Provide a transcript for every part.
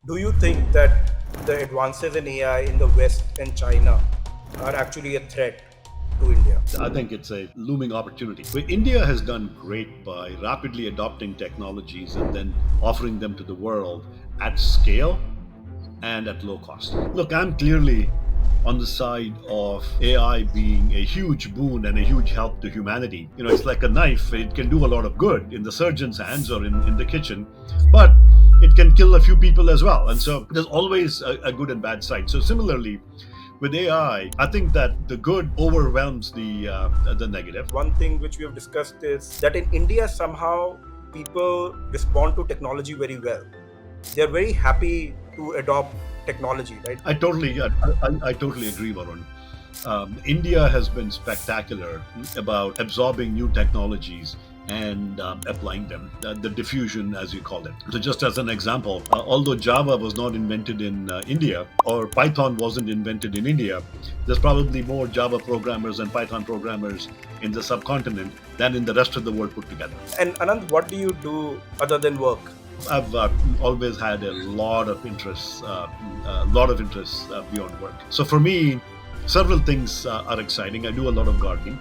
Do you think that the advances in AI in the West and China are actually a threat to India? I think it's a looming opportunity. Where India has done great by rapidly adopting technologies and then offering them to the world at scale and at low cost. Look, I'm clearly on the side of AI being a huge boon and a huge help to humanity. It's like a knife, it can do a lot of good in the surgeon's hands or in the kitchen, but it can kill a few people as well. And so there's always a good and bad side. So similarly, with AI, I think that the good overwhelms the negative. One thing which we have discussed is that in India, somehow people respond to technology very well. They're very happy to adopt technology, right? I totally agree, Varun. India has been spectacular about absorbing new technologies and applying them, the diffusion, as you call it. So, just as an example, although Java was not invented in India or Python wasn't invented in India, there's probably more Java programmers and Python programmers in the subcontinent than in the rest of the world put together. And Anand, what do you do other than work? I've always had a lot of interests beyond work. So for me, several things are exciting. I do a lot of gardening.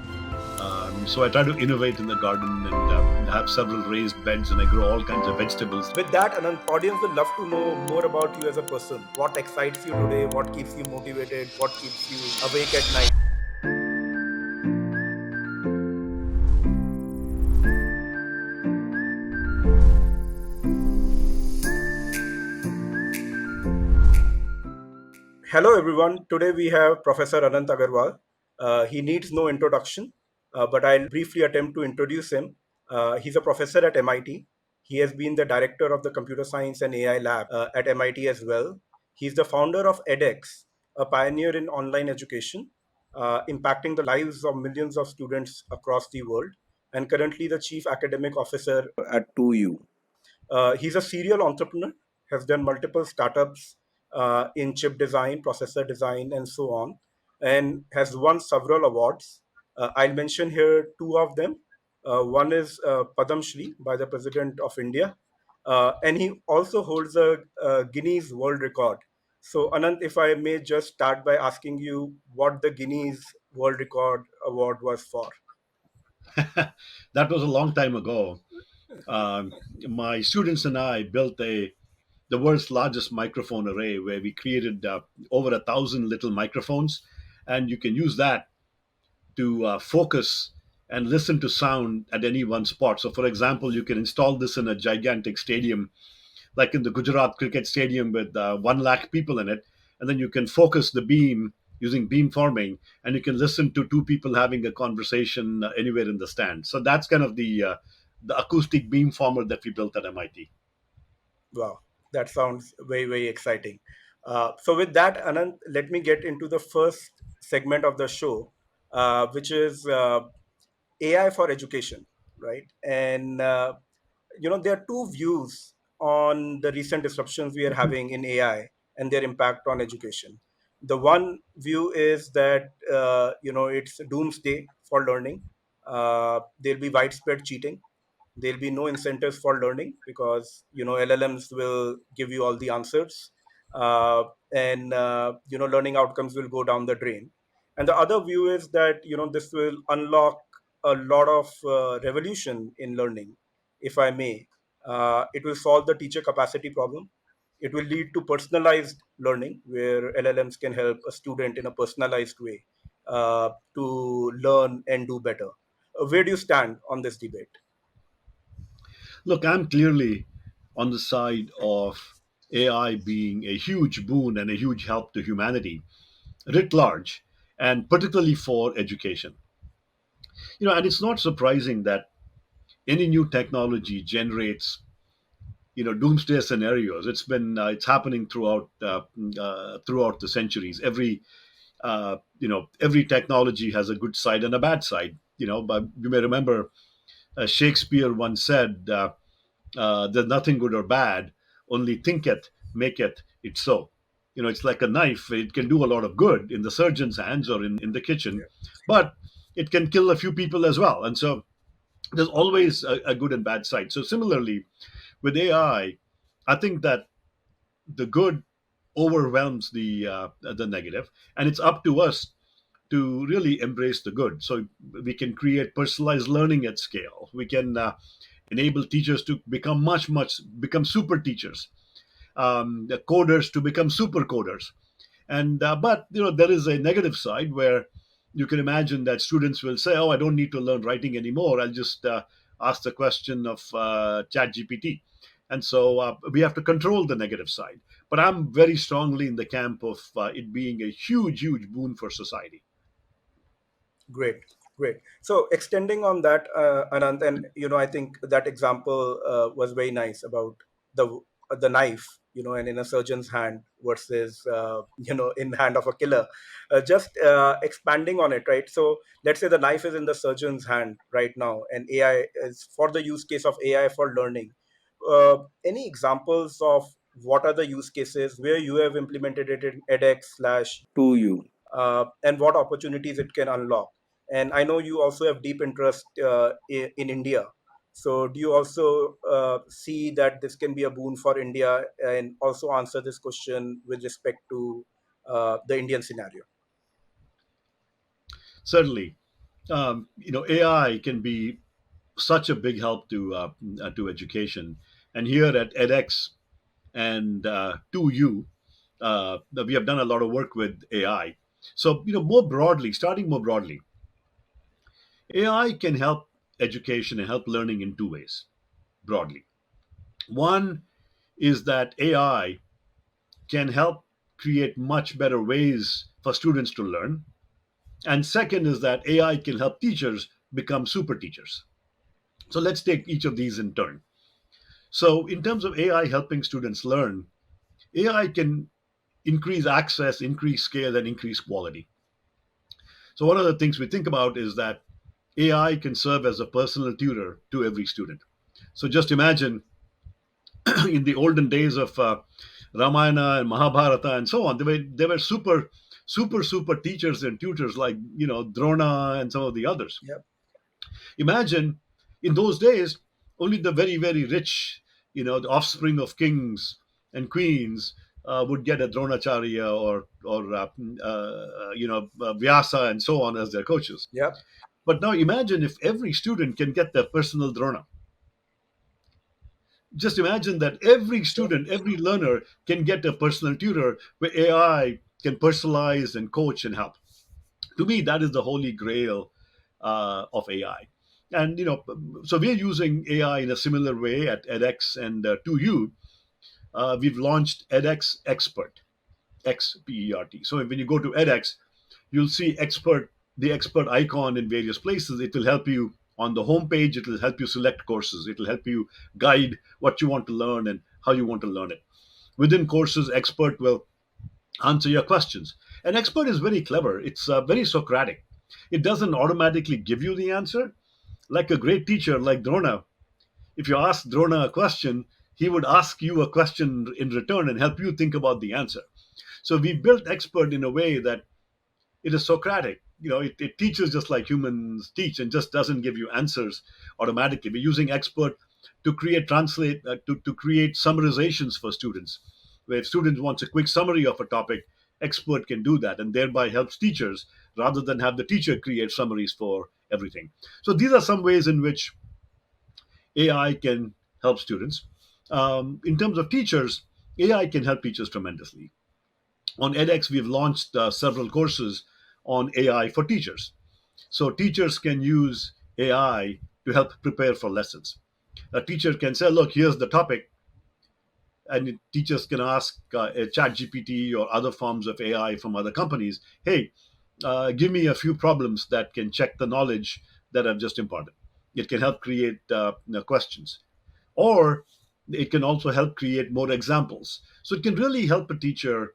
So I try to innovate in the garden and have several raised beds, and I grow all kinds of vegetables. With that, Anand, audience will love to know more about you as a person. What excites you today? What keeps you motivated? What keeps you awake at night? Hello, everyone. Today we have Professor Anant Agarwal. He needs no introduction, but I'll briefly attempt to introduce him. He's a professor at MIT. He has been the director of the Computer Science and AI Lab at MIT as well. He's the founder of edX, a pioneer in online education, impacting the lives of millions of students across the world, and currently the chief academic officer at 2U. He's a serial entrepreneur, has done multiple startups in chip design, processor design, and so on, and has won several awards. I'll mention here two of them. One is Padam Shri by the President of India, and he also holds a Guinness World Record. So, Anant, if I may just start by asking you what the Guinness World Record Award was for. That was a long time ago. Um, my students and I built the world's largest microphone array, where we created over 1,000 little microphones, and you can use that to focus and listen to sound at any one spot. So, for example, you can install this in a gigantic stadium, like in the Gujarat cricket stadium with 1 lakh people in it, and then you can focus the beam using beamforming, and you can listen to two people having a conversation anywhere in the stand. So that's kind of the acoustic beamformer that we built at MIT. Wow, that sounds very, very exciting. So, with that, Anand, let me get into the first segment of the show, which is AI for education, right? And there are two views on the recent disruptions we are having in AI and their impact on education. The one view is that it's doomsday for learning. There'll be widespread cheating. There'll be no incentives for learning because LLMs will give you all the answers, and learning outcomes will go down the drain. And the other view is that this will unlock a lot of revolution in learning, if I may. It will solve the teacher capacity problem. It will lead to personalized learning where LLMs can help a student in a personalized way to learn and do better. Where do you stand on this debate? Look, I'm clearly on the side of AI being a huge boon and a huge help to humanity writ large, and particularly for education. And it's not surprising that any new technology generates doomsday scenarios. It's happening throughout the centuries. Every technology has a good side and a bad side. But you may remember Shakespeare once said, there's nothing good or bad, only think it, make it so. It's like a knife, it can do a lot of good in the surgeon's hands or in the kitchen, Yeah. but it can kill a few people as well. And so there's always a good and bad side. So similarly, with AI, I think that the good overwhelms the negative, and it's up to us to really embrace the good. So we can create personalized learning at scale. We can enable teachers to become become super teachers, the coders to become super coders. And but there is a negative side where you can imagine that students will say, "Oh, I don't need to learn writing anymore. I'll just ask the question of ChatGPT." And so we have to control the negative side. But I'm very strongly in the camp of it being a huge, huge boon for society. Great, great. So extending on that, Anant, and I think that example was very nice about the knife, and in a surgeon's hand versus in hand of a killer. Just expanding on it, right? So let's say the knife is in the surgeon's hand right now, and AI is for the use case of AI for learning. Any examples of what are the use cases where you have implemented it in edX slash to you, and what opportunities it can unlock? And I know you also have deep interest in India. So do you also see that this can be a boon for India, and also answer this question with respect to the Indian scenario? Certainly, AI can be such a big help to education. And here at edX and to you, we have done a lot of work with AI. So more broadly, starting more broadly, AI can help education and help learning in two ways. Broadly, one is that AI can help create much better ways for students to learn, and second is that AI can help teachers become super teachers. So let's take each of these in turn. So, in terms of AI helping students learn, AI can increase access, increase scale, and increase quality. So, one of the things we think about is that AI can serve as a personal tutor to every student. So, just imagine in the olden days of Ramayana and Mahabharata and so on, they were super teachers and tutors like Drona and some of the others. Yep. Imagine in those days, only the very, very rich, the offspring of kings and queens would get a Dronacharya or Vyasa and so on as their coaches. Yep. But now imagine if every student can get their personal Drona. Just imagine that every Yep. student, every learner can get a personal tutor where AI can personalize and coach and help. To me, that is the holy grail of AI. And so we're using AI in a similar way at edX and to you. We've launched edX Expert, XPERT. So when you go to edX, you'll see the expert icon in various places. It will help you on the homepage. It will help you select courses. It will help you guide what you want to learn and how you want to learn it. Within courses, expert will answer your questions. An expert is very clever. It's very Socratic. It doesn't automatically give you the answer. Like a great teacher like Drona, if you ask Drona a question, he would ask you a question in return and help you think about the answer. So we built expert in a way that it is Socratic. It teaches just like humans teach and just doesn't give you answers automatically. We're using expert to create summarizations for students. Where if students wants a quick summary of a topic, expert can do that and thereby helps teachers rather than have the teacher create summaries for everything. So these are some ways in which AI can help students. In terms of teachers, AI can help teachers tremendously. On edX, we've launched several courses on AI for teachers. So teachers can use AI to help prepare for lessons. A teacher can say, look, here's the topic, and teachers can ask a chat GPT or other forms of AI from other companies, hey, give me a few problems that can check the knowledge that I've just imparted. It can help create questions. Or it can also help create more examples. So it can really help a teacher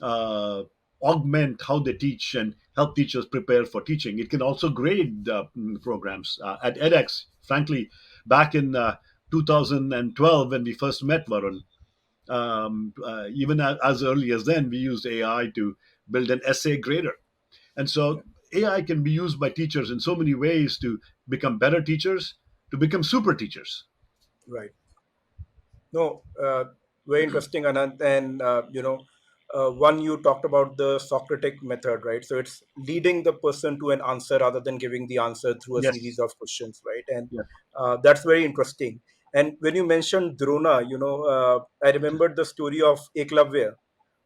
uh, augment how they teach and help teachers prepare for teaching. It can also grade programs. At edX, frankly, back in 2012 when we first met, Varun, even as early as then, we used AI to build an essay grader. And Yeah. so AI can be used by teachers in so many ways to become better teachers, to become super teachers. Right. No. Very interesting, Anant. And one, you talked about the Socratic method, right? So it's leading the person to an answer rather than giving the answer through a series Yes. of questions, right? And Yeah. that's very interesting. And when you mentioned Drona, I remembered the story of Eklavya,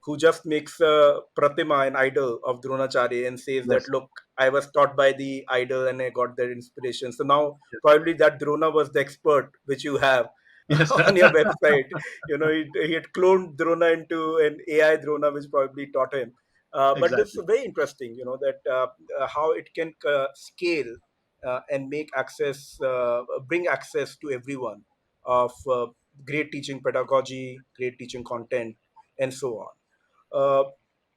who just makes a pratima, an idol of Dronacharya, and says that, Yes. look, I was taught by the idol and I got that inspiration. So now Yes. probably that Drona was the expert which you have Yes. on your website. He had cloned Drona into an AI Drona, which probably taught him. But this Exactly. is very interesting, that how it can scale and make access, bring access to everyone of great teaching pedagogy, great teaching content, and so on. Uh,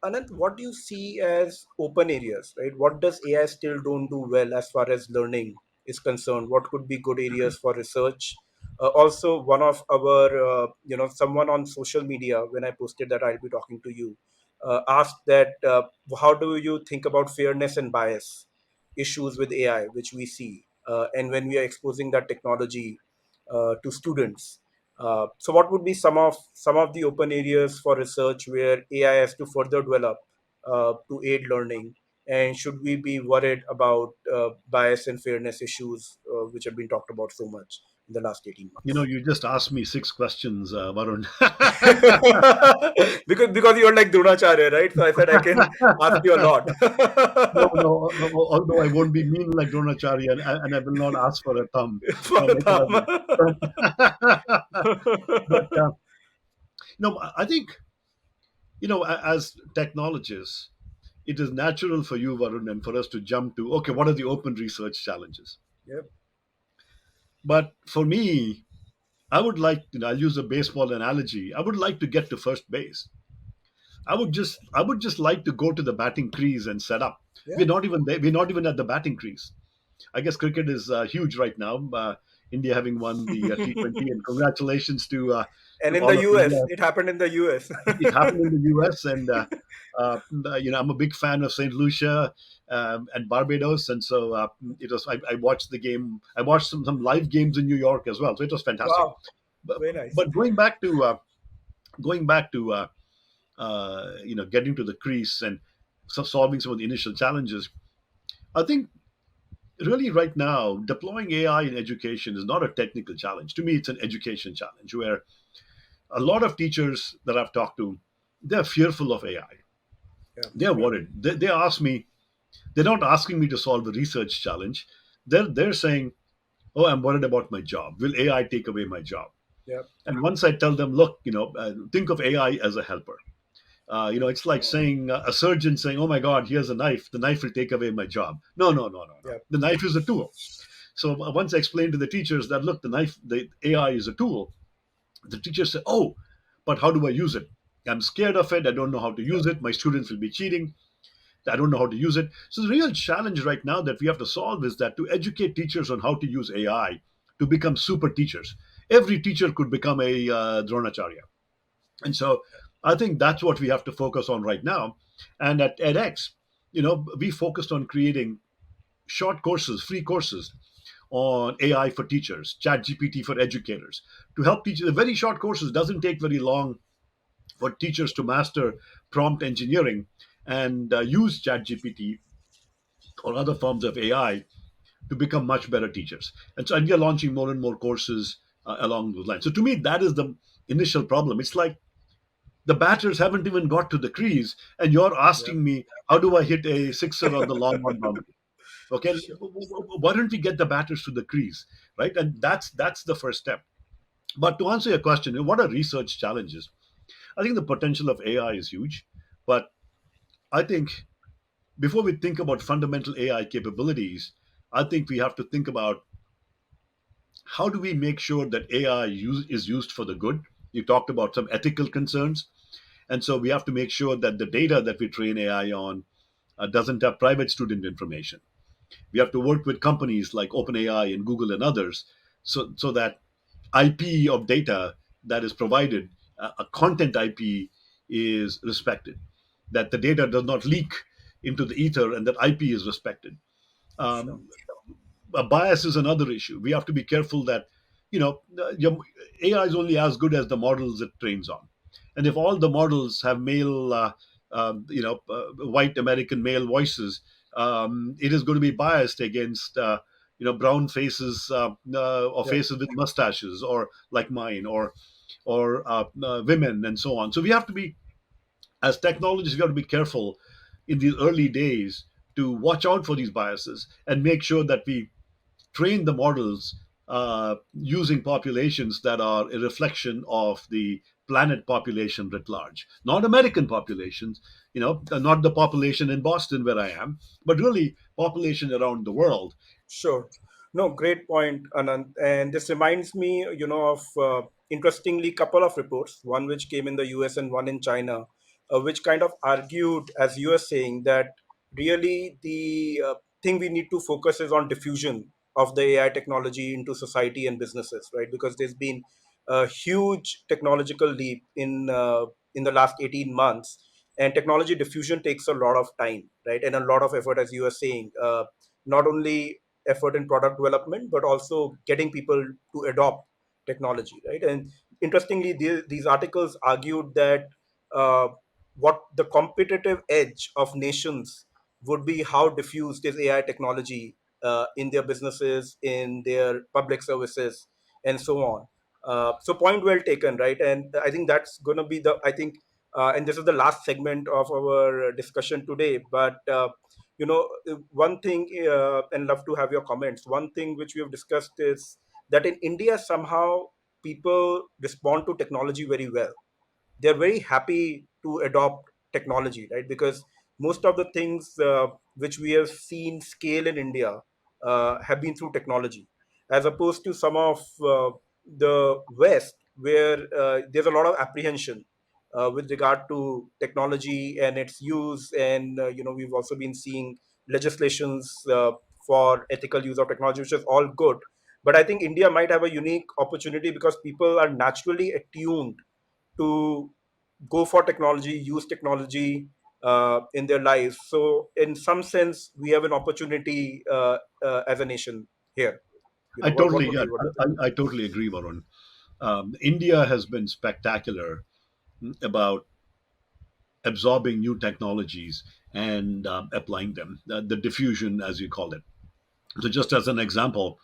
Anant, what do you see as open areas, right? What does AI still don't do well as far as learning is concerned? What could be good areas for research? Also, one of our, someone on social media, when I posted that I'll be talking to you, asked that how do you think about fairness and bias issues with AI, which we see, and when we are exposing that technology to students. So, what would be some of the open areas for research where AI has to further develop to aid learning? And should we be worried about bias and fairness issues, which have been talked about so much in the last 18 months? You just asked me six questions, Varun. Because you're like Dronacharya, right? So I said I can ask you a lot. No, no, no. Although I won't be mean like Dronacharya, and I will not ask for a thumb. For No, a later I thumb. will. But I think as technologists, it is natural for you, Varun, and for us to jump to okay, what are the open research challenges? Yep. But for me, I would like, I'll use a baseball analogy. I would like to get to first base. I would just like to go to the batting crease and set up. Yeah. We're not even there. We're not even at the batting crease. I guess cricket is huge right now. India having won the T20, and congratulations And to in the all of US, India. it happened in the US. It happened in the U.S. and I'm a big fan of Saint Lucia and Barbados, and so it was. I watched the game. I watched some live games in New York as well, so it was fantastic. Wow. But, Very nice. but going back to getting to the crease and solving some of the initial challenges, I think really right now deploying AI in education is not a technical challenge. To me, it's an education challenge where a lot of teachers that I've talked to, they're fearful of AI. Yeah. They're worried. They ask me, they're not asking me to solve a research challenge. They're saying, "Oh, I'm worried about my job. Will AI take away my job?" Yeah. And once I tell them, "Look, think of AI as a helper." It's like saying a surgeon saying, "Oh my God, here's a knife. The knife will take away my job." No, no, no, no, no. Yeah. The knife is a tool. So once I explained to the teachers that look, the AI is a tool, the teachers say, "Oh, but how do I use it? I'm scared of it. I don't know how to use it. My students will be cheating. I don't know how to use it." So the real challenge right now that we have to solve is that to educate teachers on how to use AI to become super teachers. Every teacher could become a Dronacharya. And so I think that's what we have to focus on right now. And at edX, we focused on creating short courses, free courses on AI for teachers, ChatGPT for educators, to help teachers. The very short courses doesn't take very long for teachers to master prompt engineering and use ChatGPT or other forms of AI to become much better teachers. And we are launching more and more courses along those lines. So to me, that is the initial problem. It's like the batters haven't even got to the crease, and you're Yeah. asking me, how do I hit a sixer on the long on boundary? Okay, Sure. why don't we get the batters to the crease, right? And that's the first step. But to answer your question, what are research challenges? I think the potential of AI is huge, but I think before we think about fundamental AI capabilities, I think we have to think about how do we make sure that is used for the good. You talked about some ethical concerns, and so we have to make sure that the data that we train AI on doesn't have private student information. We have to work with companies like OpenAI and Google and others, so that IP of data that is provided, a content IP, is respected, that the data does not leak into the ether, and that IP is respected. Sure. Um, a bias is another issue. We have to be careful that your AI is only as good as the models it trains on. And if all the models have male, white American male voices, it is going to be biased against brown faces, or Yeah, faces with mustaches, or like mine, or women, and so on. So we have to be, as technologists, we got to be careful in these early days to watch out for these biases and make sure that we train the models using populations that are a reflection of the planet population writ large, not American populations, not the population in Boston where I am, but really population around the world. sure. No, great point, Anand. And this reminds me, of interestingly couple of reports, one which came in the US and one in China, which kind of argued, as you are saying, that really the thing we need to focus is on diffusion of the AI technology into society and businesses, right? Because there's been a huge technological leap in the last 18 months, and technology diffusion takes a lot of time, right, and a lot of effort, as you are saying. Not only effort in product development, but also getting people to adopt technology, right? And interestingly, these articles argued that uh, what the competitive edge of nations would be how diffused is AI technology in their businesses, in their public services, and so on. So point well taken, right? And I think that's going to be and this is the last segment of our discussion today. But one thing, and love to have your comments. One thing which we have discussed is that in India somehow people respond to technology very well. They're very happy to adopt technology, right? Because most of the things which we have seen scale in India have been through technology, as opposed to some of the West, where there's a lot of apprehension with regard to technology and its use. And we've also been seeing legislations for ethical use of technology, which is all good. But I think India might have a unique opportunity because people are naturally attuned to go for technology, use technology in their lives. So, in some sense, we have an opportunity as a nation here. I What totally, would yeah, you what do you think? I totally agree, Varun. India has been spectacular about absorbing new technologies and applying them, the diffusion, as you called it. So, just as an example,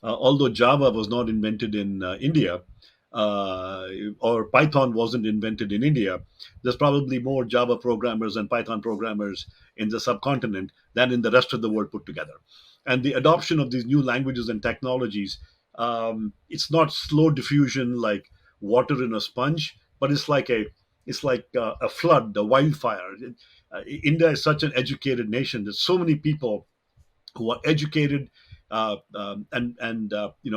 although Java was not invented in India, uh, or Python wasn't invented in India, there's probably more Java programmers and Python programmers in the subcontinent than in the rest of the world put together. And the adoption of these new languages and technologies, it's not slow diffusion like water in a sponge, but it's like a flood, a wildfire. India is such an educated nation. There's so many people who are educated, and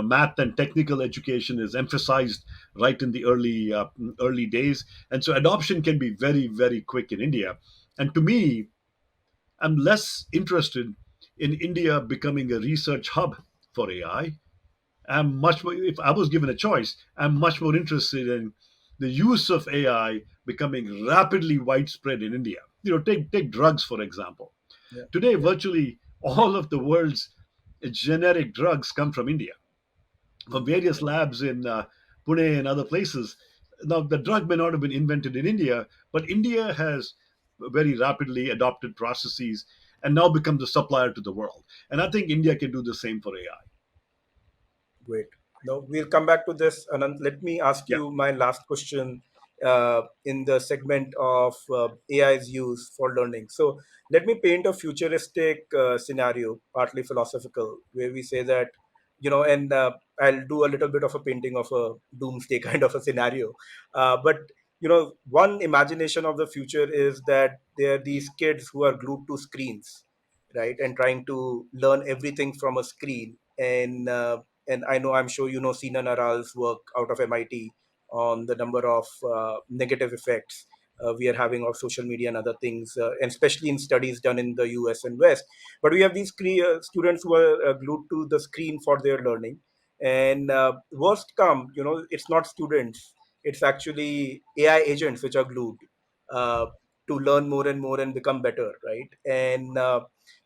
math and technical education is emphasized right in the early days, and so adoption can be very, very quick in India. And to me, I'm less interested in India becoming a research hub for AI. I'm much more, if I was given a choice, I'm much more interested in the use of AI becoming rapidly widespread in India. Take drugs for example. Yeah, Today, yeah. virtually all of the world's generic drugs come from India, from Mm, various labs in Pune and other places. Now, the drug may not have been invented in India, but India has very rapidly adopted processes and now become the supplier to the world. And I think India can do the same for AI. great. Now we'll come back to this, Anand. Let me ask Yeah. you my last question in the segment of AI's use for learning. So let me paint a futuristic scenario, partly philosophical, where we say that, and I'll do a little bit of a painting of a doomsday kind of a scenario. But one imagination of the future is that there are these kids who are glued to screens, right, and trying to learn everything from a screen. And I know, I'm sure Sina Naral's work out of MIT on the number of negative effects we are having of social media and other things, and especially in studies done in the US and West. But we have these students who are glued to the screen for their learning. And worst come, it's not students, it's actually AI agents which are glued uh, to learn more and more and become better, right?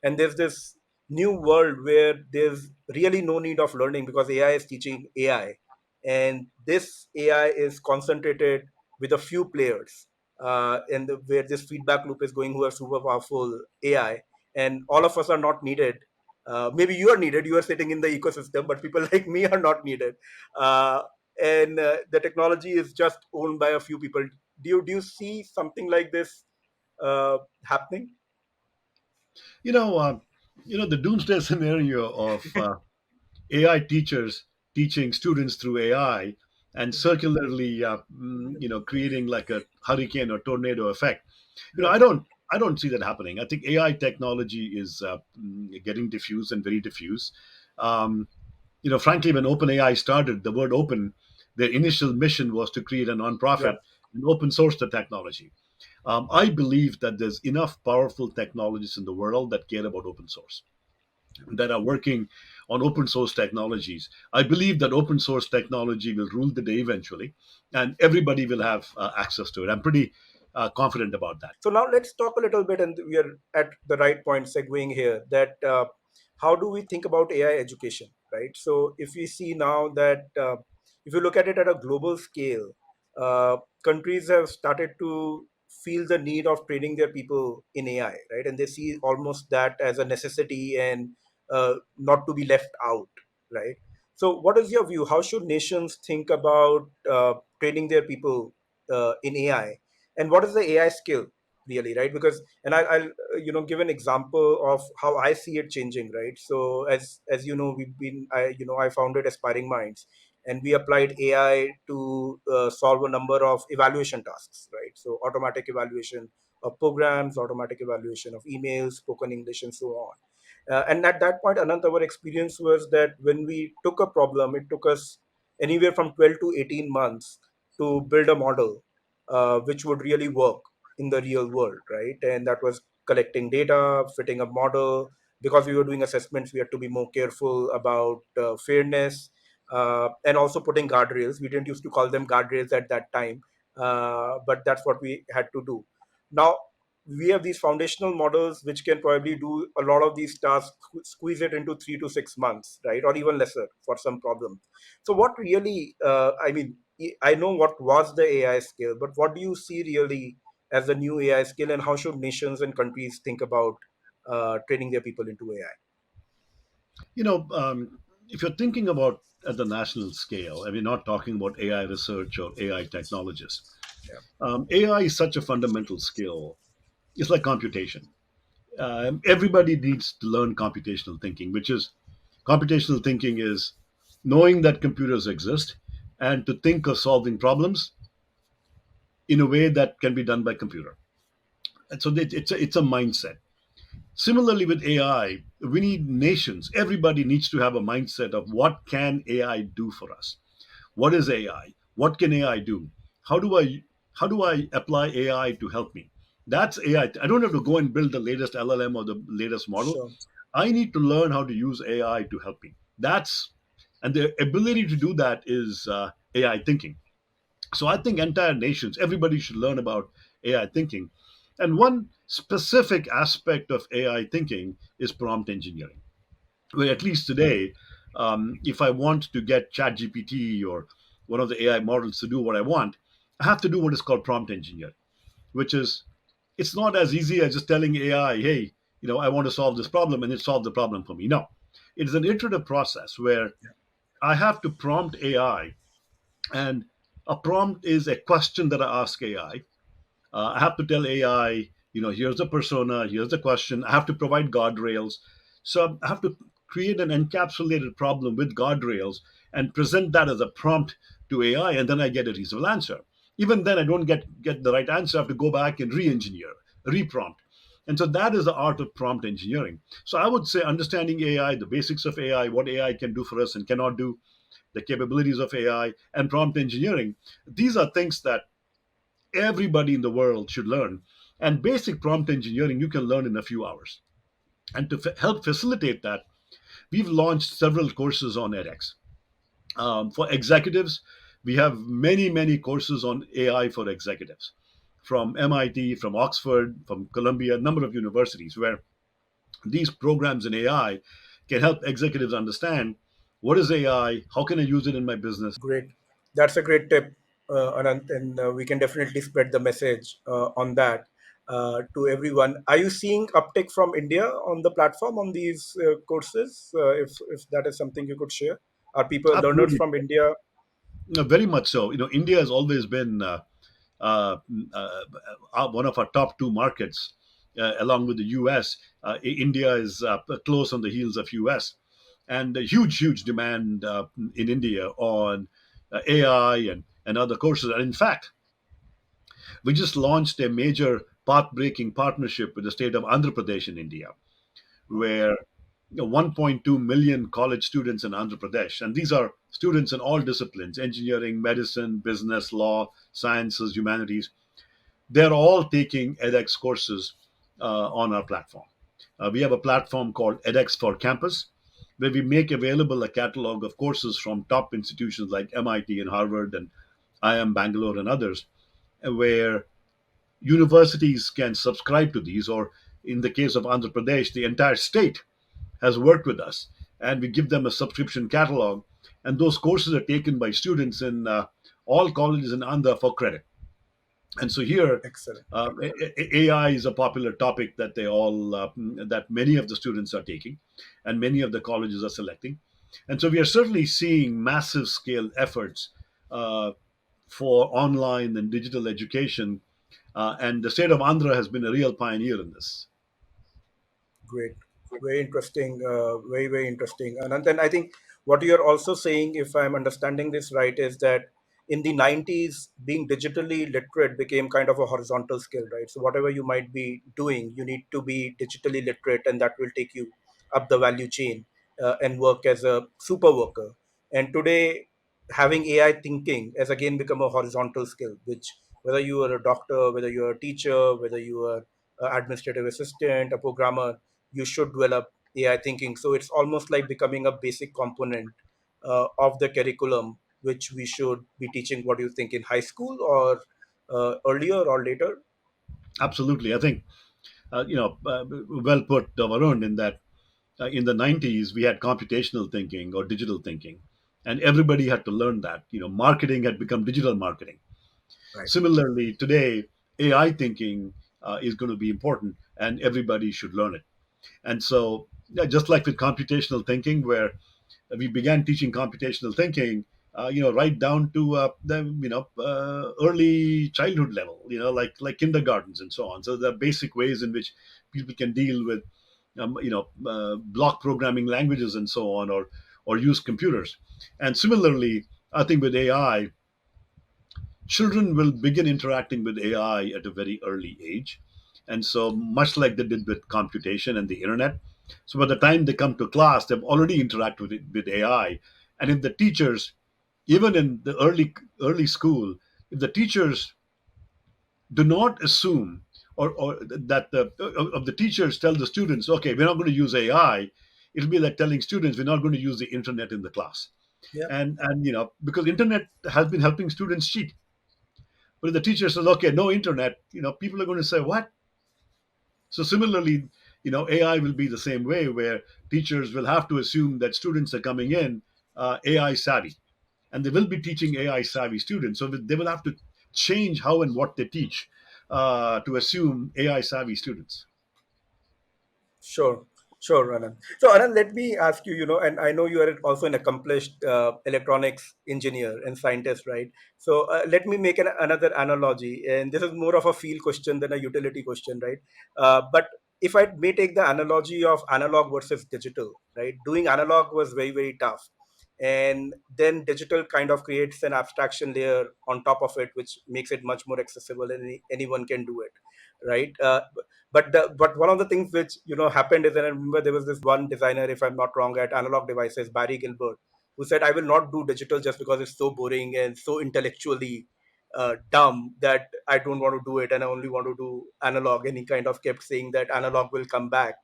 And there's this new world where there's really no need of learning because AI is teaching AI, and this AI is concentrated with a few players, and where this feedback loop is going, who are super powerful AI, and all of us are not needed. Maybe you are needed, you are sitting in the ecosystem, but people like me are not needed. uh, and the technology is just owned by a few people. Do you see something like this happening? You know, uh, the doomsday scenario of AI teachers teaching students through AI and circularly, creating like a hurricane or tornado effect. Yeah. I don't see that happening. I think AI technology is getting diffuse and very diffuse. Um, Frankly, when OpenAI started, the word open, their initial mission was to create a Yeah. nonprofit and open source the technology. I believe that there's enough powerful technologies in the world that care about open source, that are working on open source technologies. I believe that open source technology will rule the day eventually, and everybody will have access to it. I'm pretty confident about that. So now let's talk a little bit, and we are at the right point, segueing here. That how do we think about AI education, right? So if we see now that if you look at it at a global scale, countries have started to feel the need of training their people in AI, right? And they see almost that as a necessity and not to be left out, right? So what is your view? How should nations think about training their people in AI? And what is the AI skill really, right? Because, and I'll give an example of how I see it changing, right? So as you know, I founded Aspiring Minds, and we applied AI to solve a number of evaluation tasks, right? So automatic evaluation of programs, automatic evaluation of emails, spoken English, and so on. And at that point, Anant, our experience was that when we took a problem, it took us anywhere from 12 to 18 months to build a model which would really work in the real world, right? And that was collecting data, fitting a model. Because we were doing assessments, we had to be more careful about fairness, and also putting guardrails. We didn't used to call them guardrails at that time, but that's what we had to do. Now we have these foundational models which can probably do a lot of these tasks, squeeze it into 3 to 6 months, right, or even lesser for some problems. So what really, I know what was the AI skill, but what do you see really as the new AI skill, and how should nations and countries think about training their people into AI? You know, if you're thinking about at the national scale, and we're not talking about AI research or AI technologists, Yeah. AI is such a fundamental skill. It's like computation. Everybody needs to learn computational thinking, which is computational thinking is knowing that computers exist and to think of solving problems in a way that can be done by computer. And so it's a mindset. Similarly with AI, we need nations. Everybody needs to have a mindset of what can AI do for us. What is AI? What can AI do? How do I how do I apply AI to help me? That's AI. I don't have to go and build the latest LLM or the latest model. Sure. I need to learn how to use AI to help me. That's and the ability to do that is AI thinking. So I think entire nations, everybody should learn about AI thinking. And one specific aspect of AI thinking is prompt engineering, where at least today, if I want to get ChatGPT or one of the AI models to do what I want, I have to do what is called prompt engineering, which is it's not as easy as just telling AI, hey, I want to solve this problem and it solved the problem for me. No, it is an iterative process where I have to prompt AI, and a prompt is a question that I ask AI. I have to tell AI, here's the persona, here's the question. I have to provide guardrails. So I have to create an encapsulated problem with guardrails and present that as a prompt to AI, and then I get a reasonable answer. Even then, I don't get the right answer. I have to go back and re-engineer, re-prompt. And so that is the art of prompt engineering. So I would say understanding AI, the basics of AI, what AI can do for us and cannot do, the capabilities of AI, and prompt engineering. These are things that everybody in the world should learn. And basic prompt engineering you can learn in a few hours. And to help facilitate that, we've launched several courses on edX. For executives, we have many, many courses on AI for executives from MIT, from Oxford, from Columbia, a number of universities where These programs in AI can help executives understand what is AI, how can I use it in my business. Great. That's a great tip, Anant, and we can definitely spread the message on that to everyone. Are you seeing uptake from India on the platform on these courses? If that is something you could share, are people learners Absolutely. from India? Very much so. India has always been uh, uh, one of our top two markets, along with the US. India is close on the heels of US, and a huge demand in India on AI and other courses. And in fact, we just launched a major path-breaking partnership with the state of Andhra Pradesh in India, where 1.2 million college students in Andhra Pradesh, and these are students in all disciplines: engineering, medicine, business, law, sciences, humanities. They're all taking edX courses on our platform. We have a platform called edX for Campus, where we make available a catalog of courses from top institutions like MIT and Harvard and IIM Bangalore and others, where universities can subscribe to these, or in the case of Andhra Pradesh, the entire state has worked with us, and we give them a subscription catalog. And those courses are taken by students in all colleges in Andhra for credit. And so here, Excellent. AI is a popular topic that that many of the students are taking, and many of the colleges are selecting. And so we are certainly seeing massive scale efforts uh, for online and digital education, and the state of Andhra has been a real pioneer in this. Great. Very interesting. Very interesting. And then I think what you're also saying, if I'm understanding this right, is that in the 90s, being digitally literate became kind of a horizontal skill, right? So whatever you might be doing, you need to be digitally literate, and that will take you up the value chain and work as a super worker. And today, having AI thinking has again become a horizontal skill, which whether you are a doctor, whether you're a teacher, whether you are an administrative assistant, a programmer, you should develop AI thinking. So it's almost like becoming a basic component of the curriculum, which we should be teaching. What do you think, in high school or earlier or later? Absolutely, I think well put, Varun, in that in the 90s we had computational thinking or digital thinking, and everybody had to learn that. Marketing had become digital marketing. Right. Similarly, today AI thinking is going to be important, and everybody should learn it. And so, yeah, just like with computational thinking, where we began teaching computational thinking, right down to the early childhood level, like kindergartens and so on. So the basic ways in which people can deal with block programming languages and so on, or use computers. And similarly, I think with AI, children will begin interacting with AI at a very early age. And so, much like they did with computation and the internet, so by the time they come to class, they've already interacted with AI. And if the teachers, even in the early school, if the teachers do not assume, or that of the teachers tell the students, okay, we're not going to use AI, it'll be like telling students we're not going to use the internet in the class. Yeah. And because internet has been helping students cheat. But if the teacher says, okay, no internet, people are going to say, what? So similarly, AI will be the same way, where teachers will have to assume that students are coming in AI savvy, and they will be teaching AI savvy students. So they will have to change how and what they teach to assume AI savvy students. Sure, sure, Anand. So, Anand, let me ask you, and I know you are also an accomplished electronics engineer and scientist, right? So, let me make another analogy, and this is more of a field question than a utility question, right? But if I may take the analogy of analog versus digital, right? Doing analog was very tough, and then digital kind of creates an abstraction layer on top of it, which makes it much more accessible, and anyone can do it, right? But one of the things which happened is, and I remember there was this one designer, if I'm not wrong, at Analog Devices, Barry Gilbert, who said, I will not do digital just because it's so boring and so intellectually dumb that I don't want to do it, and I only want to do analog. And he kind of kept saying that analog will come back.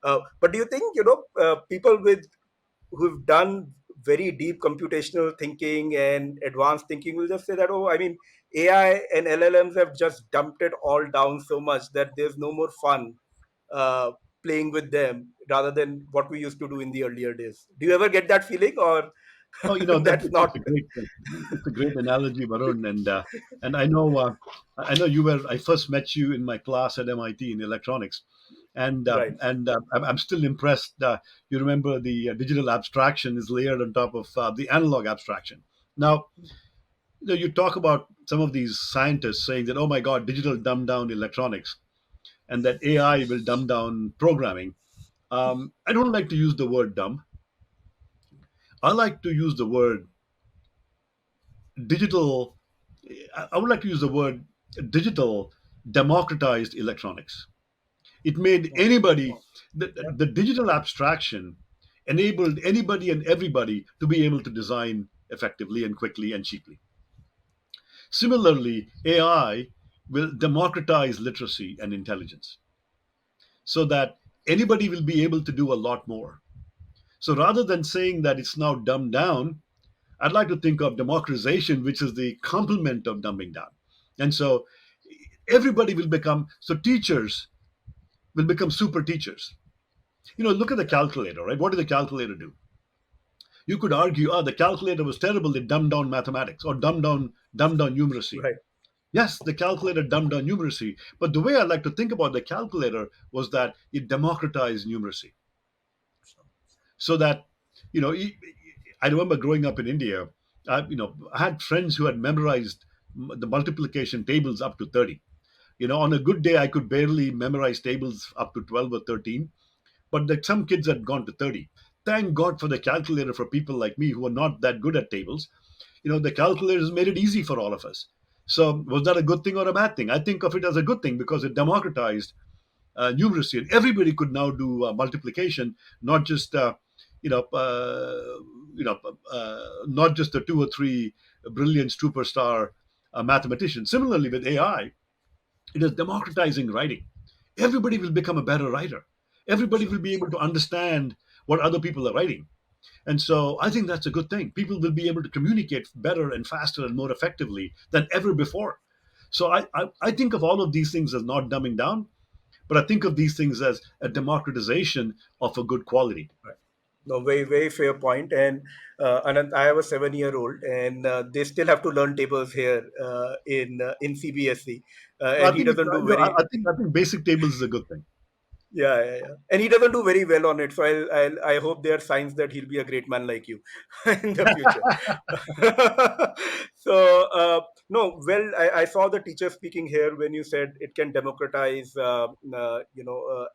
But do you think people who've done very deep computational thinking and advanced thinking will just say that, oh, I mean, AI and LLMs have just dumped it all down so much that there's no more fun uh, playing with them rather than what we used to do in the earlier days. Do you ever get that feeling, or Oh, you know that that's not it's a great it's a great analogy, Varun, and I know you were. I first met you in my class at MIT in electronics, right? I'm still impressed. You remember the digital abstraction is layered on top of the analog abstraction. Now, you know, you talk about some of these scientists saying that, oh my God, digital dumbed down electronics, and that AI will dumb down programming. I don't like to use the word dumb. I like to use the word digital. I would like to use the word digital democratized electronics. It made Okay. anybody, Yeah. the digital abstraction enabled anybody and everybody to be able to design effectively and quickly and cheaply. Similarly, AI will democratize literacy and intelligence so that anybody will be able to do a lot more. So rather than saying that it's now dumbed down, I'd like to think of democratization, which is the complement of dumbing down. And so everybody will become, so teachers will become super teachers. You know, look at the calculator, right? What did the calculator do? You could argue, oh, the calculator was terrible. It dumbed down mathematics or dumbed down numeracy. Right. Yes, the calculator dumbed down numeracy. But the way I like to think about the calculator was that it democratized numeracy. So that, you know, I remember growing up in India, I had friends who had memorized the multiplication tables up to 30. You know, on a good day, I could barely memorize tables up to 12 or 13, but some kids had gone to 30. Thank God for the calculator for people like me who are not that good at tables. You know, the calculators made it easy for all of us. So, was that a good thing or a bad thing? I think of it as a good thing because it democratized numeracy, and everybody could now do multiplication, not just you know, not just the two or three brilliant superstar mathematicians. Similarly, with AI, it is democratizing writing. Everybody will become a better writer. Everybody Sure. will be able to understand what other people are writing. And so I think that's a good thing. People will be able to communicate better and faster and more effectively than ever before. So I think of all of these things as not dumbing down, but I think of these things as a democratization of a good quality. Right. No, very, very fair point. And Anand, I have a 7-year-old, and they still have to learn tables here in CBSE, I and he think it's, doesn't do you know, very. I think basic tables is a good thing. Yeah, yeah, yeah. And he doesn't do very well on it. So I hope there are signs that he'll be a great man like you in the future. So, no, well, I saw the teacher speaking here when you said it can democratize,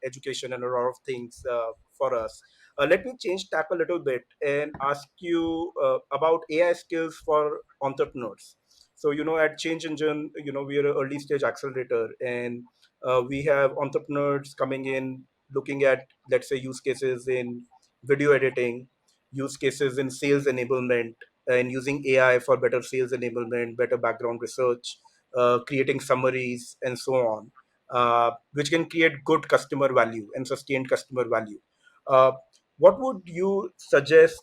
education and a lot of things for us. Let me change tack a little bit and ask you about AI skills for entrepreneurs. So, at Change Engine, we are an early stage accelerator, and we have entrepreneurs coming in looking at, let's say, use cases in video editing, use cases in sales enablement, and using AI for better sales enablement, better background research, creating summaries, and so on, which can create good customer value and sustained customer value. Uh, what would you suggest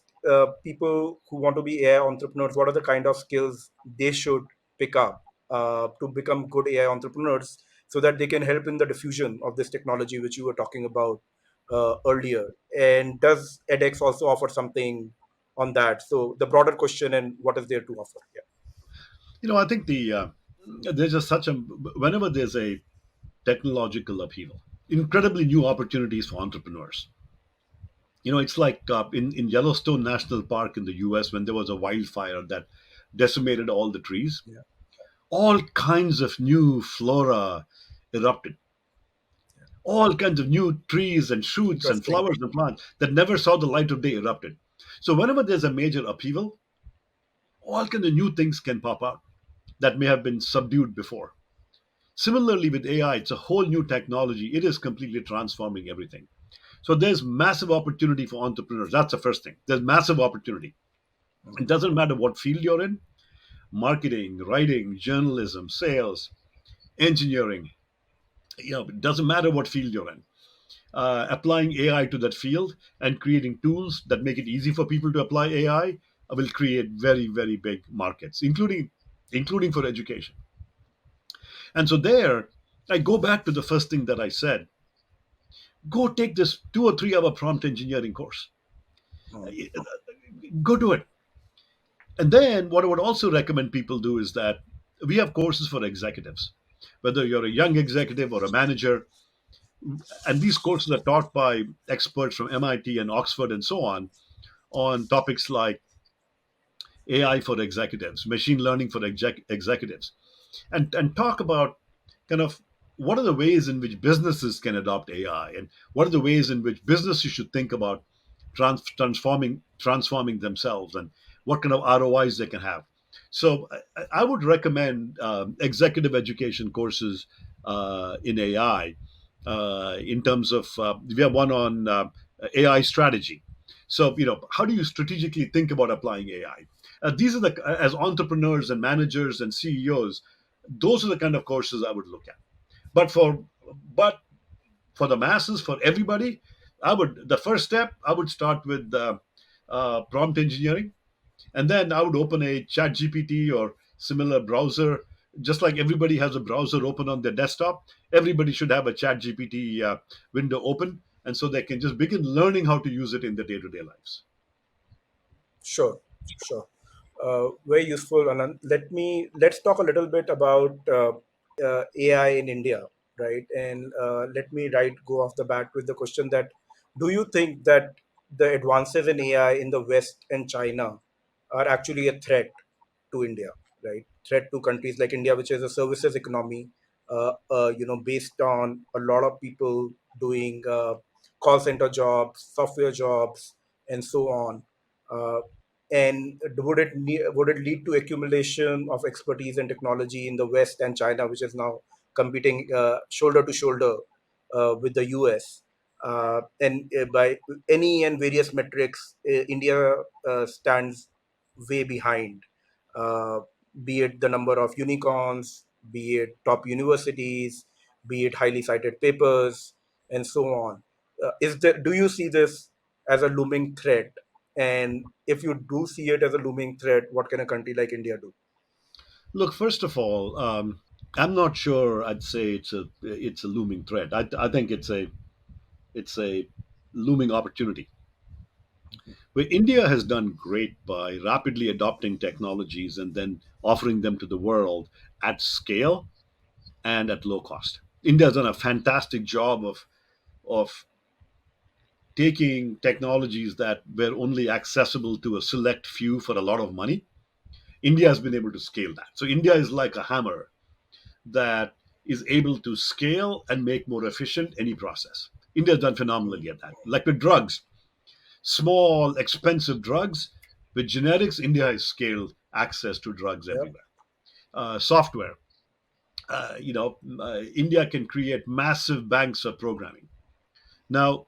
people who want to be AI entrepreneurs? What are the kind of skills they should pick up to become good AI entrepreneurs so that they can help in the diffusion of this technology, which you were talking about earlier? And does edX also offer something on that? So the broader question and what is there to offer? Yeah. You know, I think there's just such a whenever there's a technological upheaval, incredibly new opportunities for entrepreneurs. You know, it's like in Yellowstone National Park in the US when there was a wildfire that decimated all the trees. Yeah. All kinds of new flora erupted. All kinds of new trees and shoots and Interesting. flowers and plants that never saw the light of day erupted. So whenever there's a major upheaval, all kinds of new things can pop out that may have been subdued before. Similarly, with AI, it's a whole new technology. It is completely transforming everything. So there's massive opportunity for entrepreneurs. That's the first thing. There's massive opportunity. It doesn't matter what field you're in: marketing, writing, journalism, sales, engineering. You know, it doesn't matter what field you're in. Applying AI to that field and creating tools that make it easy for people to apply AI will create very, very big markets, including for education. And so there, I go back to the first thing that I said. Go take this 2 or 3 hour prompt engineering course. Mm. Go do it. And then what I would also recommend people do is that we have courses for executives, whether you're a young executive or a manager, and these courses are taught by experts from MIT and Oxford and so on topics like AI for executives, machine learning for executives, and talk about kind of what are the ways in which businesses can adopt AI, and what are the ways in which businesses should think about transforming themselves, and what kind of ROIs they can have. So I would recommend executive education courses in AI. In terms of we have one on AI strategy. So how do you strategically think about applying AI? These are the as entrepreneurs and managers and CEOs, those are the kind of courses I would look at. But but for the masses, for everybody, the first step I would start with prompt engineering, and then I would open a chat GPT or similar browser. Just like everybody has a browser open on their desktop, everybody should have a chat GPT window open, and so they can just begin learning how to use it in their day-to-day lives. Sure, sure. Very useful, Anand. Let's talk a little bit about AI in India, right? And let me go off the bat with the question that do you think that the advances in AI in the West and China are actually a threat to India, right? Threat to countries like India, which is a services economy, based on a lot of people doing call center jobs, software jobs, and so on. Uh, and would it lead to accumulation of expertise and technology in the West and China, which is now competing shoulder to shoulder with the US? And by any and various metrics, India stands way behind, uh, be it the number of unicorns, be it top universities, be it highly cited papers, and so on. Do you see this as a looming threat? And if you do see it as a looming threat, what can a country like India do? Look, first of all, I'm not sure. I'd say it's a looming threat. I think it's a looming opportunity. Where India has done great by rapidly adopting technologies and then offering them to the world at scale and at low cost. India has done a fantastic job of taking technologies that were only accessible to a select few for a lot of money. India has been able to scale that. So India is like a hammer that is able to scale and make more efficient any process. India's done phenomenally at that. Like with drugs, small, expensive drugs, with generics, India has scaled access to drugs Yep. everywhere. Software, India can create massive banks of programming. Now,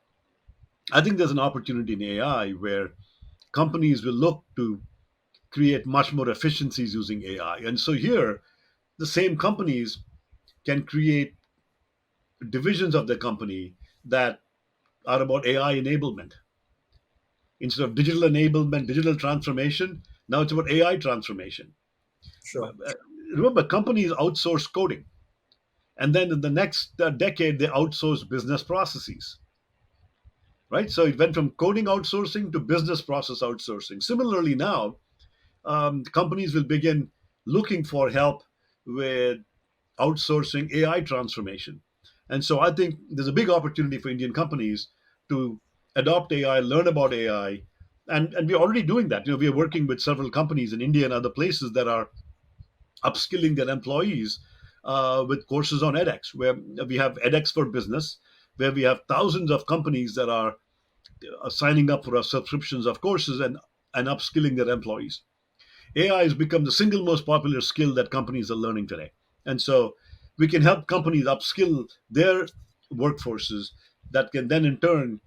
I think there's an opportunity in AI where companies will look to create much more efficiencies using AI. And so here, the same companies can create divisions of the company that are about AI enablement. Instead of digital enablement, digital transformation, now it's about AI transformation. Sure. Remember, companies outsource coding. And then in the next decade, they outsource business processes, right? So it went from coding outsourcing to business process outsourcing. Similarly, now, companies will begin looking for help with outsourcing AI transformation. And so I think there's a big opportunity for Indian companies to adopt AI, learn about AI, and we're already doing that. We are working with several companies in India and other places that are upskilling their employees with courses on edX, where we have edX for business, where we have thousands of companies that are signing up for our subscriptions of courses and upskilling their employees. AI has become the single most popular skill that companies are learning today. And so we can help companies upskill their workforces that can then in turn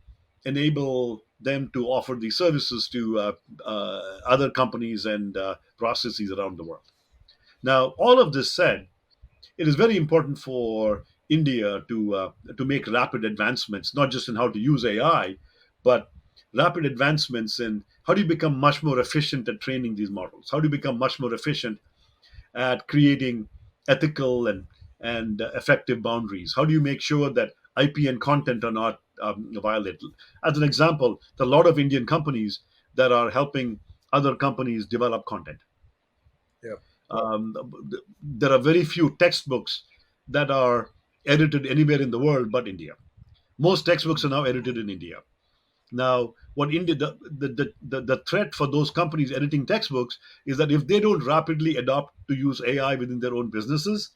enable them to offer these services to other companies and processes around the world. Now, all of this said, it is very important for India to make rapid advancements, not just in how to use AI, but rapid advancements in how do you become much more efficient at training these models? How do you become much more efficient at creating ethical and effective boundaries? How do you make sure that IP and content are not violated. As an example, there are a lot of Indian companies that are helping other companies develop content. Yeah. Um, there are very few textbooks that are edited anywhere in the world but India. Most textbooks are now edited in India. Now, what India the threat for those companies editing textbooks is that if they don't rapidly adopt to use AI within their own businesses,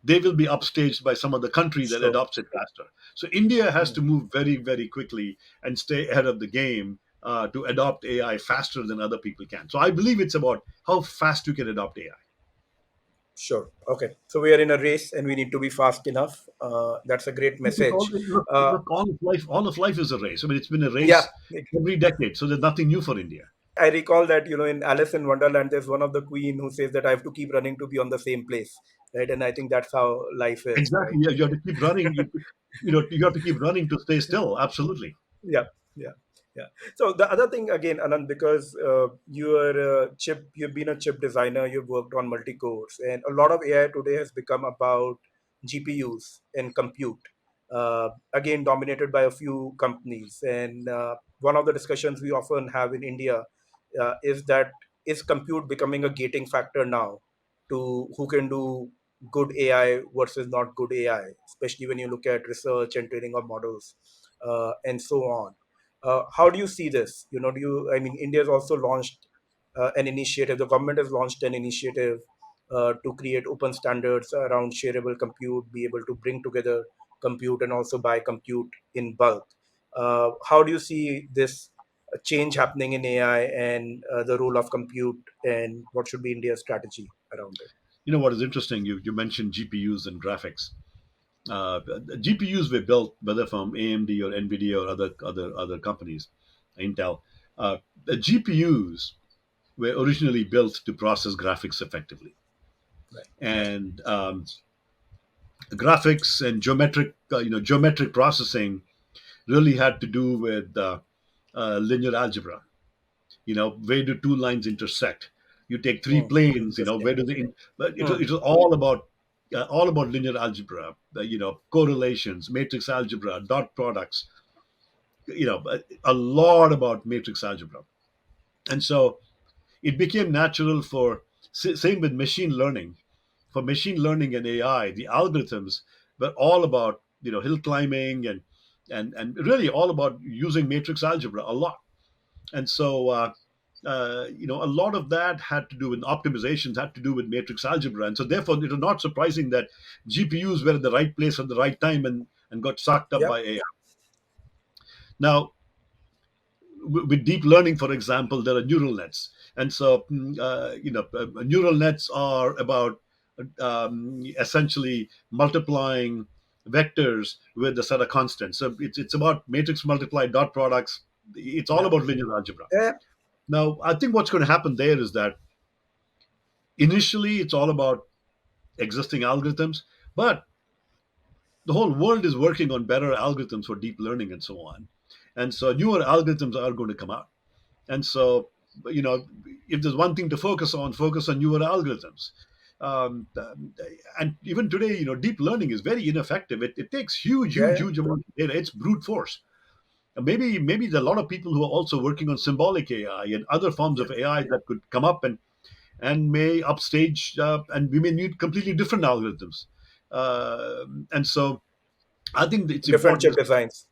they will be upstaged by some other country that Sure. adopts it faster. So India has Hmm. to move very, very quickly and stay ahead of the game to adopt AI faster than other people can. So I believe it's about how fast you can adopt AI. Sure. Okay. So we are in a race and we need to be fast enough. That's a great message. Uh, Look, all of life is a race. I mean, it's been a yeah. race every decade, so there's nothing new for India. I recall that, in Alice in Wonderland, there's one of the queen who says that I have to keep running to be on the same place, right? And I think that's how life is, Exactly. right? You have to keep running. You have to keep running to stay still. Absolutely. Yeah, yeah, yeah. So the other thing again, Anand, because you've been a chip designer, you've worked on multi-cores, and a lot of AI today has become about GPUs and compute. Again, dominated by a few companies, and one of the discussions we often have in India is that is compute becoming a gating factor now to who can do good AI versus not good AI, especially when you look at research and training of models and so on. How do you see this? I mean, India has also launched an initiative, the government has launched an initiative to create open standards around shareable compute, be able to bring together compute and also buy compute in bulk. How do you see this change happening in AI and the role of compute, and what should be India's strategy around it? You know what is interesting? You mentioned GPUs and graphics. GPUs were built whether from AMD or NVIDIA or other companies, Intel. The GPUs were originally built to process graphics effectively, Right. and graphics and geometric processing really had to do with linear algebra. Where do two lines intersect? You take three Hmm. planes. Interesting. Where do they? But Hmm. it was all about linear algebra. Correlations, matrix algebra, dot products. A lot about matrix algebra, and so it became natural for same with machine learning. For machine learning and AI, the algorithms were all about hill climbing and really all about using matrix algebra a lot. And so a lot of that had to do with optimizations, had to do with matrix algebra, and so therefore it was not surprising that GPUs were at the right place at the right time and got sucked up Yeah. by AI. Now, with deep learning, for example, there are neural nets, and so neural nets are about essentially multiplying vectors with a set of constants. So it's about matrix multiply dot products. It's all Yeah. about linear algebra. Yeah. Now, I think what's going to happen there is that initially it's all about existing algorithms, but the whole world is working on better algorithms for deep learning and so on. And so newer algorithms are going to come out. And so, you know, if there's one thing to focus on newer algorithms. Um, and even today, deep learning is very ineffective. It takes huge, Yeah. huge, Yeah. huge amounts of data. It's brute force. And maybe there are a lot of people who are also working on symbolic AI and other forms Yeah. of AI that could come up and may upstage, and we may need completely different algorithms. And so I think it's Different important chip to designs.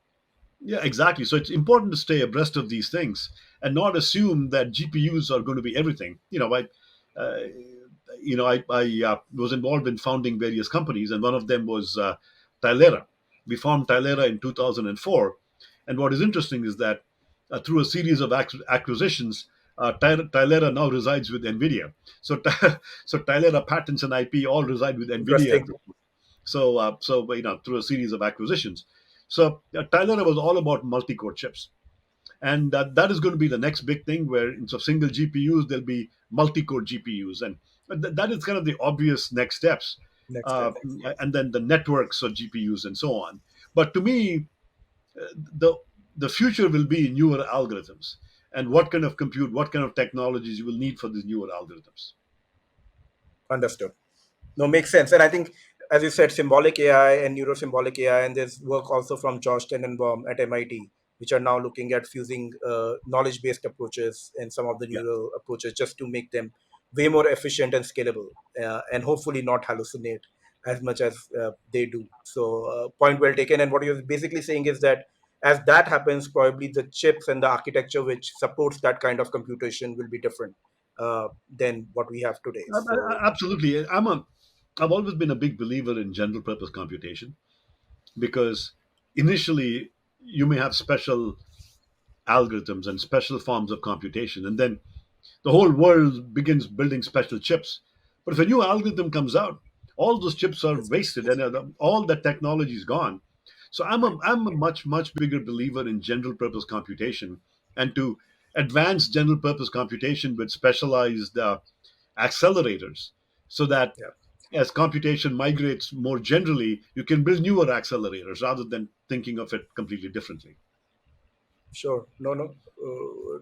yeah, exactly. So it's important to stay abreast of these things and not assume that GPUs are going to be everything. Uh, I was involved in founding various companies, and one of them was Tylera. We formed Tylera in 2004, and what is interesting is that through a series of acquisitions, Tylera now resides with NVIDIA. So, so Tylera patents and IP all reside with NVIDIA. Interesting. Through a series of acquisitions. So Tyler was all about multi-core chips, and that is going to be the next big thing. Where instead of single GPUs, there'll be multi-core GPUs, and that is kind of the obvious next steps. Next Uh, step. and then the networks of GPUs and so on. But to me, the the future will be newer algorithms, and what kind of compute, what kind of technologies you will need for these newer algorithms. Understood. No, makes sense. And I think as you said, symbolic AI and neurosymbolic AI, and there's work also from Josh Tenenbaum at MIT, which are now looking at fusing knowledge-based approaches and some of the Yeah. neural approaches just to make them way more efficient and scalable, and hopefully not hallucinate as much as they do. So, point well taken. And what you're basically saying is that as that happens, probably the chips and the architecture which supports that kind of computation will be different than what we have today. So, Absolutely. I've always been a big believer in general purpose computation because initially you may have special algorithms and special forms of computation, and then the whole world begins building special chips. But if a new algorithm comes out, all those chips are yes, wasted and all that technology is gone. So right. I'm a much bigger believer in general purpose computation and to advance general purpose computation with specialized accelerators so that Yeah. as computation migrates more generally, you can build newer accelerators rather than thinking of it completely differently. Sure. No, no.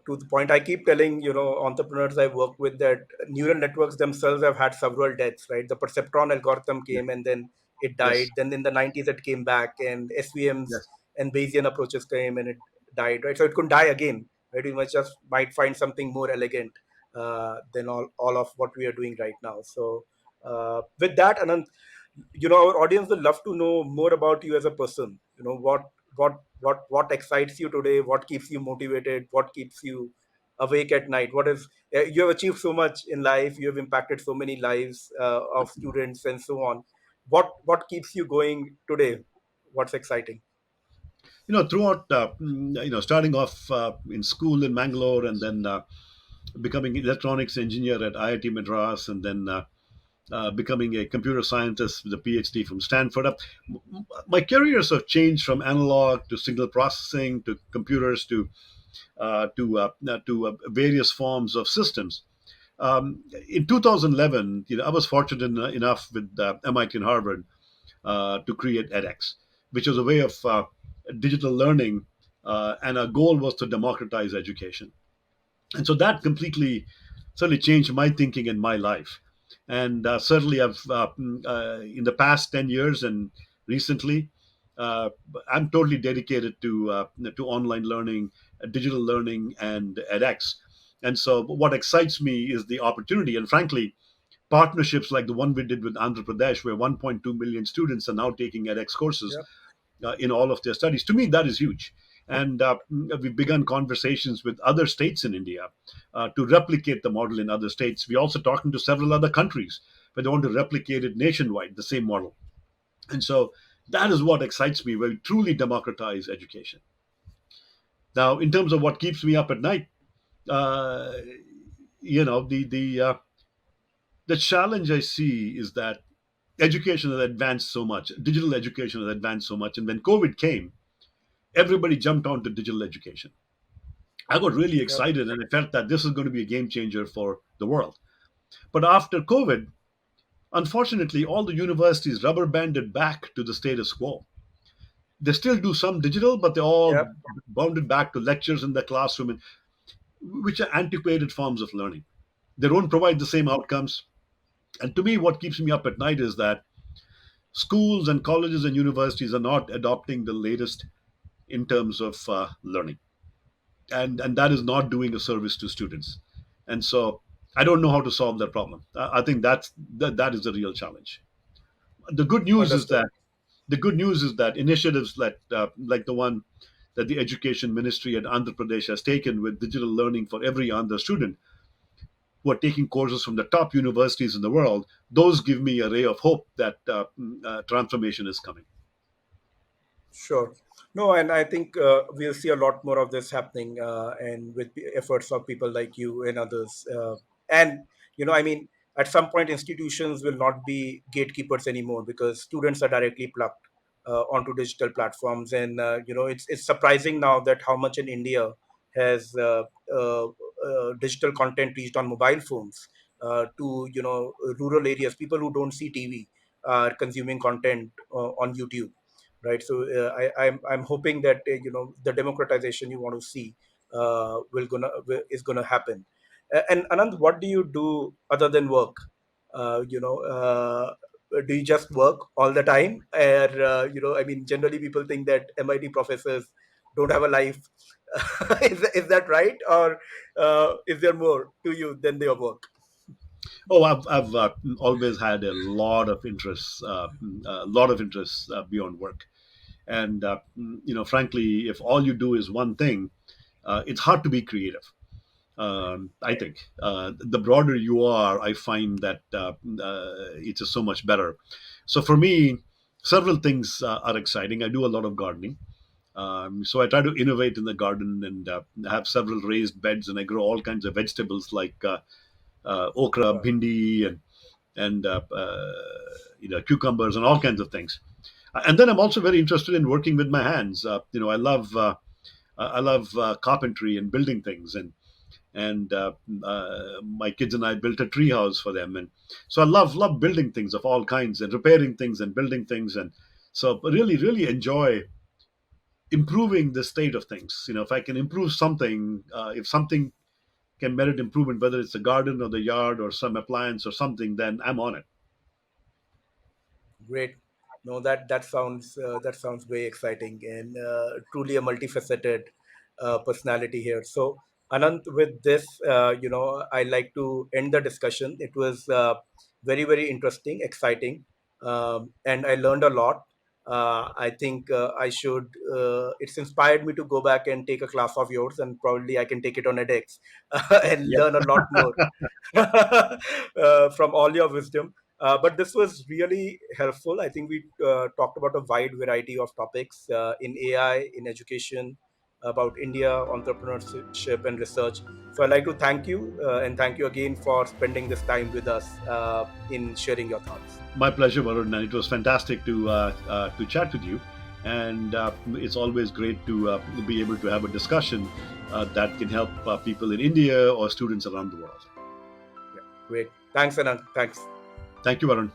To the point, I keep telling, entrepreneurs I work with that neural networks themselves have had several deaths, right? The perceptron algorithm Yeah. came and then it died. Yes. Then in the 90s, it came back, and SVMs Yes. and Bayesian approaches came and it died, right? So it could die again, right? We might find something more elegant than all of what we are doing right now. So, with that, Anand, our audience will love to know more about you as a person. What excites you today, what keeps you motivated, what keeps you awake at night. What is You have achieved so much in life, you have impacted so many lives of students and so on. What keeps you going today? What's exciting? Throughout, starting off in school in Mangalore and then becoming electronics engineer at IIT Madras and then becoming a computer scientist with a PhD from Stanford. My careers have changed from analog to signal processing to computers to various forms of systems. In 2011, I was fortunate enough with MIT and Harvard to create edX, which was a way of digital learning, and our goal was to democratize education. And so that completely certainly changed my thinking and my life. And certainly, in the past 10 years and recently, uh, I'm totally dedicated to online learning, digital learning, and edX. And so, what excites me is the opportunity, and frankly, partnerships like the one we did with Andhra Pradesh, where 1.2 million students are now taking edX courses Yep. in all of their studies. To me, that is huge. And we've begun conversations with other states in India to replicate the model in other states. We're also talking to several other countries where they want to replicate it nationwide, the same model. And so that is what excites me, where we truly democratize education. Now, in terms of what keeps me up at night, uh, the challenge I see is that education has advanced so much, digital education has advanced so much, and when COVID came, everybody jumped onto digital education. I got really Yep. excited and I felt that this is going to be a game changer for the world. But after COVID, unfortunately, all the universities rubber banded back to the status quo. They still do some digital, but they all Yep. bounded back to lectures in the classroom, which are antiquated forms of learning. They don't provide the same outcomes. And to me, what keeps me up at night is that schools and colleges and universities are not adopting the latest in terms of learning, and that is not doing a service to students. And so I don't know how to solve that problem. I think that is the real challenge. The good news is Understood. that initiatives like the one that the education ministry at Andhra Pradesh has taken with digital learning for every Andhra student who are taking courses from the top universities in the world, those give me a ray of hope that transformation is coming. Sure. No, and I think we'll see a lot more of this happening, and with the efforts of people like you and others. And I mean, at some point, institutions will not be gatekeepers anymore because students are directly plugged onto digital platforms. And it's surprising now that how much in India has digital content reached on mobile phones to rural areas. People who don't see TV are consuming content on YouTube, right? So I'm hoping that the democratization you want to see is gonna happen. And Anand, what do you do other than work? do you just work all the time? Or I mean, generally people think that MIT professors don't have a life. Is that right, or is there more to you than their work? Oh, I've always had a lot of interests, a lot of interests beyond work. And frankly, if all you do is one thing, it's hard to be creative. I think the broader you are, I find that it's just so much better. So for me, several things are exciting. I do a lot of gardening. So I try to innovate in the garden and have several raised beds, and I grow all kinds of vegetables like okra, Wow, bhindi, and cucumbers and all kinds of things. And then I'm also very interested in working with my hands. I love carpentry and building things, and my kids and I built a tree house for them, and so I love building things of all kinds and repairing things and building things, and so really enjoy improving the state of things. If I can improve something, if something can merit improvement, whether it's the garden or the yard or some appliance or something, then I'm on it. great. No, that sounds very exciting, and truly a multifaceted personality here. So, Anant, with this, I like to end the discussion. It was very interesting, exciting, and I learned a lot. I think I should. It's inspired me to go back and take a class of yours, and probably I can take it on edX and Yep. learn a lot more from all your wisdom. But this was really helpful. I think we talked about a wide variety of topics in AI, in education, about India, entrepreneurship, and research. So I'd like to thank you and thank you again for spending this time with us in sharing your thoughts. My pleasure, Varun, and it was fantastic to chat with you. And it's always great to be able to have a discussion that can help people in India or students around the world. Yeah, great. Thanks, Anand. Thanks. Thank you, Varun.